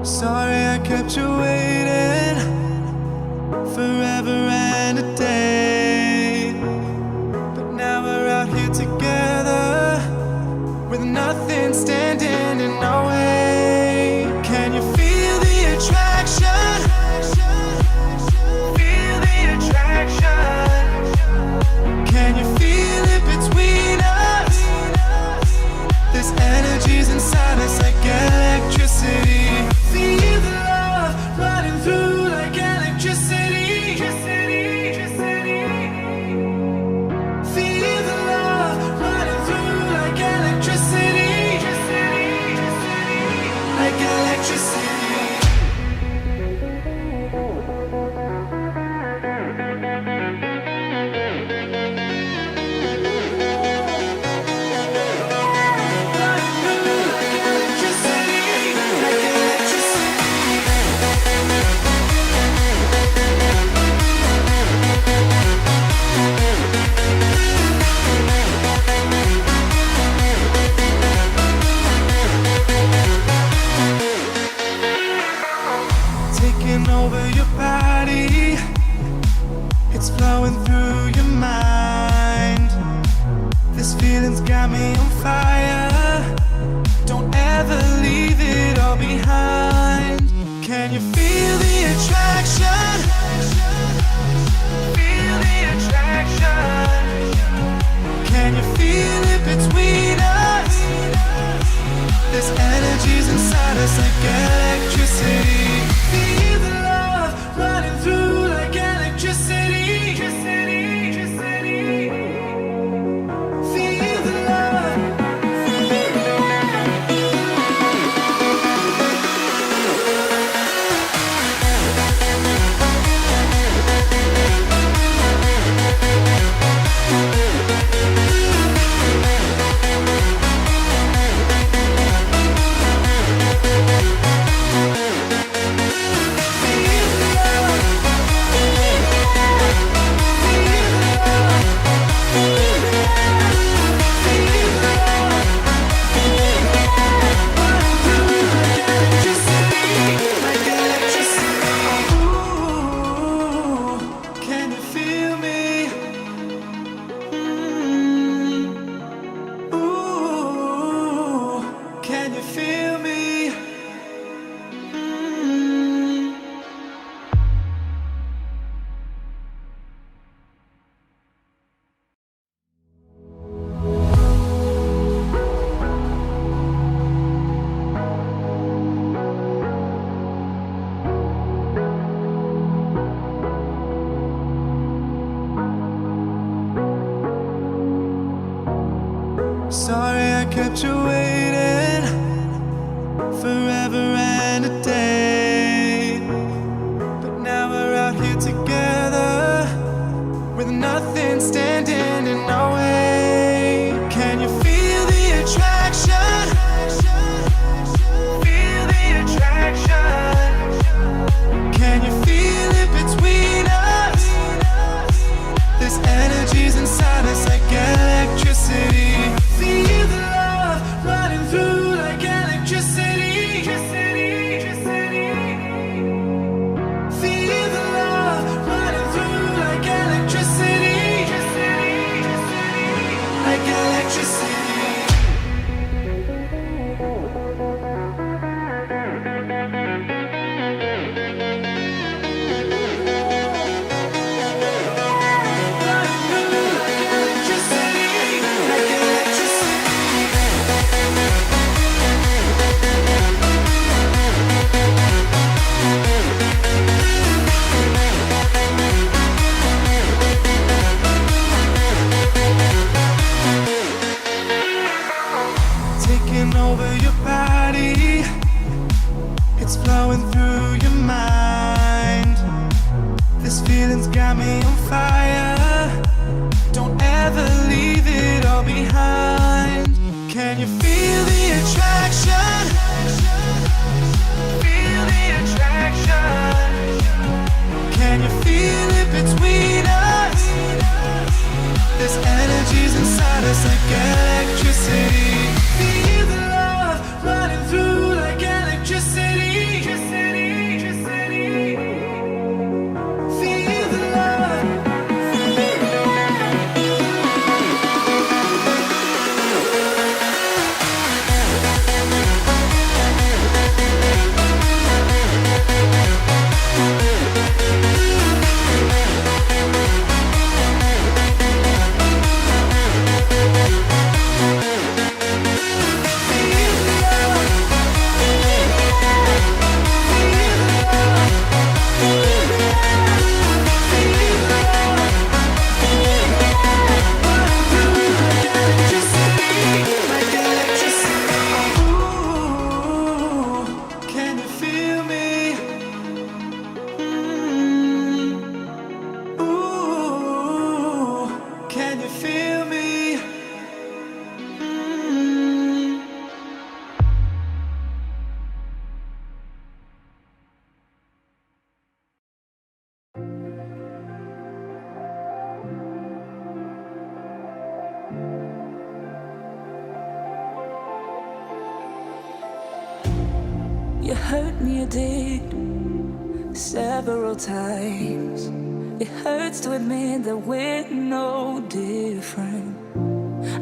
Sorry I kept you waiting forever and a day. But now we're out here together with nothing standing in our way. Can you feel the attraction? Feel the attraction. Can you feel it between us? This energy's inside us like electricity. Feel the love running through like electricity. Feel the love running through like electricity. Like electricity. Taking over your body, it's flowing through your mind. This feeling's got me on fire. Don't ever leave it all behind. Can you feel the attraction? Feel the attraction. Can you feel it between us? This energy's inside us like electricity. Feel the love running through like electricity. Feel the love. Can you feel me? Sorry I kept you waiting forever and a day. But now we're out here together with nothing standing in our way. Can you feel the attraction? Feel the attraction. Can you feel it between us? This energy's inside us like electricity. Feel the love running through like electricity. Feel the love running through like electricity. Like electricity. Taking over your body, it's flowing through your mind. This feeling's got me on fire. Don't ever leave it all behind. Can you feel the attraction? Feel the attraction. Can you feel it between us? This energy's inside us like electricity. Feel the love running through like electricity. You hurt me, you did, several times. It hurts to admit that we're no different.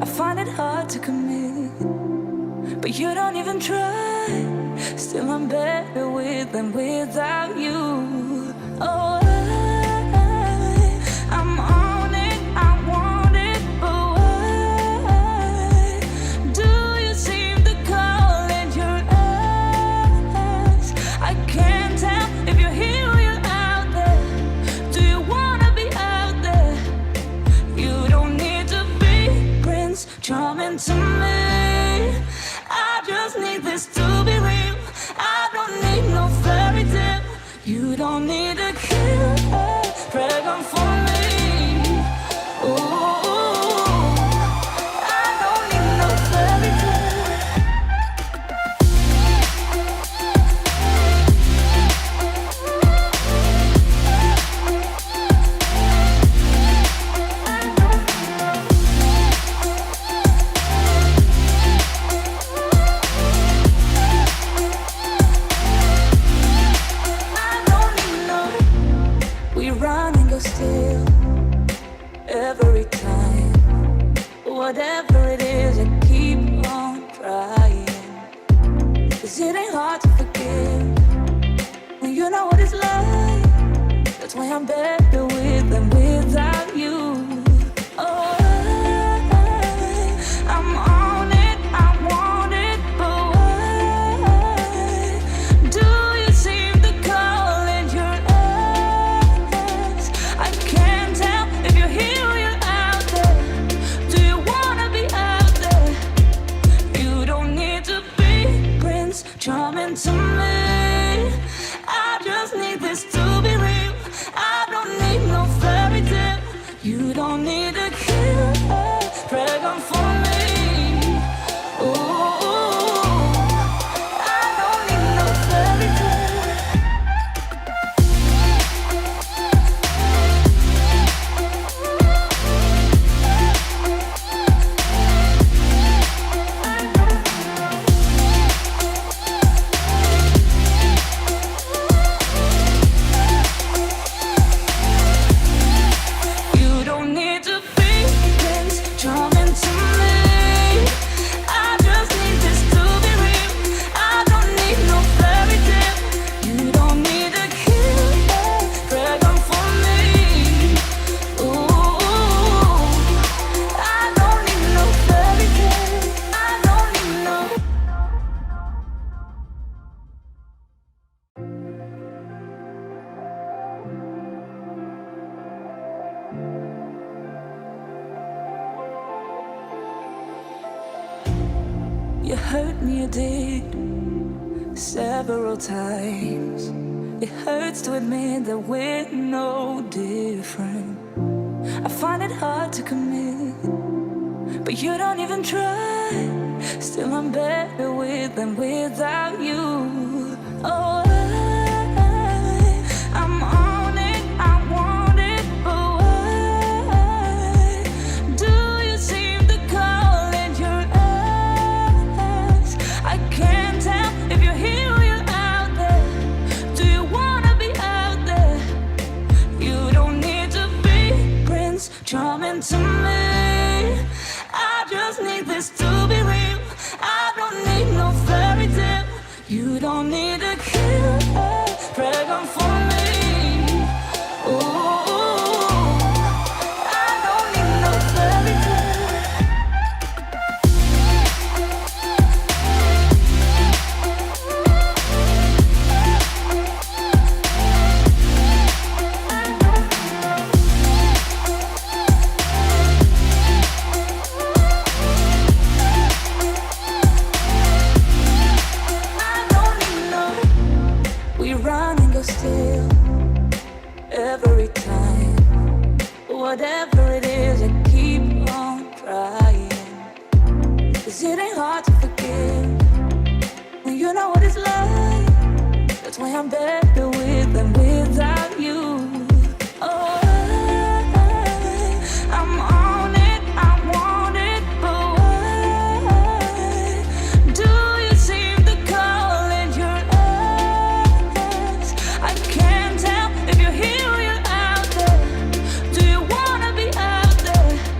I find it hard to commit, but you don't even try. Still I'm better with than without you. Oh, I'm on it, I want it, but why do you seem to call in your eyes? I can't tell if you're here or you're out there. Do you wanna be out there? You don't need to be Prince Charming to me. I just need this to be real. I don't need no fairy tale. You don't need a killer pregnant for me. Ooh, I don't need no fairy tale. Run and go still every time. Whatever it is, I keep on trying. 'Cause it ain't hard to forgive when you know what it's like. That's why I'm better with than without you. Oh, I'm on it, I want it, but why do you seem to call in your eyes? I can't tell if you're here or you're out there. Do you wanna be out there? You don't need to be Prince Charming to me. I just need this to be real. I don't need no fairy tale. You don't need a killer pregnant for me. Ooh, I don't need no fairy tale. You don't need to be Prince Charming to me. I just need this to be real. I don't need no fairy tale. You don't need a killer pregnant for me. Ooh, I don't need no fairy tale. I don't need no. You hurt me, you did, several times. It hurts to admit that we're no different. I find it hard to commit, but you don't even try. Still I'm better with than without you. Oh, I'm on it, I want it, but why do you seem to call in your eyes? I can't tell if you're here or you're out there. Do you wanna be out there? You don't need to be Prince Charming to me. I just need this to be real. I don't need no fairy tale. You don't need a killer pregnant for me. Ooh, I don't need no fairy tale. I don't need no. We run and go still every time. Whatever it is, I keep on trying. 'Cause it ain't hard to forgive when you know what it's like. That's why I'm better